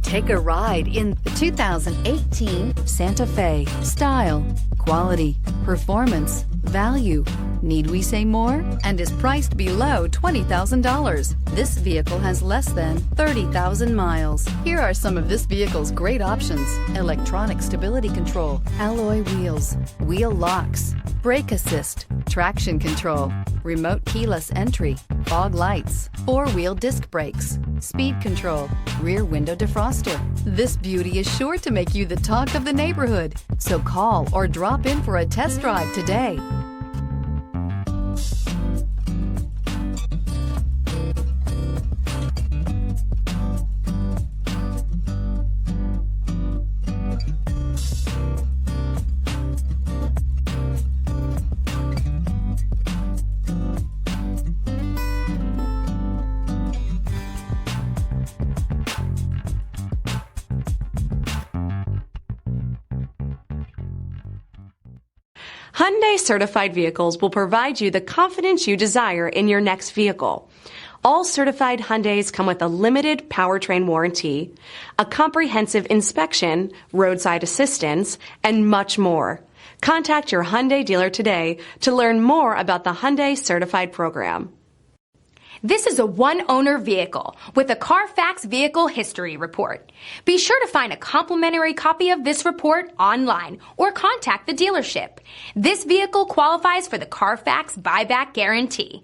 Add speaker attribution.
Speaker 1: Take a ride in the 2018 Santa Fe. Style, quality, performance, value. Need we say more? And is priced below $20,000. This vehicle has less than 30,000 miles. Here are some of this vehicle's great options: electronic stability control, alloy wheels, wheel locks, brake assist, traction control, remote keyless entry, fog lights, four-wheel disc brakes, speed control, rear window defroster. This beauty is sure to make you the talk of the neighborhood. So call or drop in for a test drive today.
Speaker 2: Hyundai certified vehicles will provide you the confidence you desire in your next vehicle. All certified Hyundais come with a limited powertrain warranty, a comprehensive inspection, roadside assistance, and much more. Contact your Hyundai dealer today to learn more about the Hyundai certified program.
Speaker 3: This is a one-owner vehicle with a CARFAX Vehicle History Report. Be sure to find a complimentary copy of this report online or contact the dealership. This vehicle qualifies for the CARFAX Buyback Guarantee.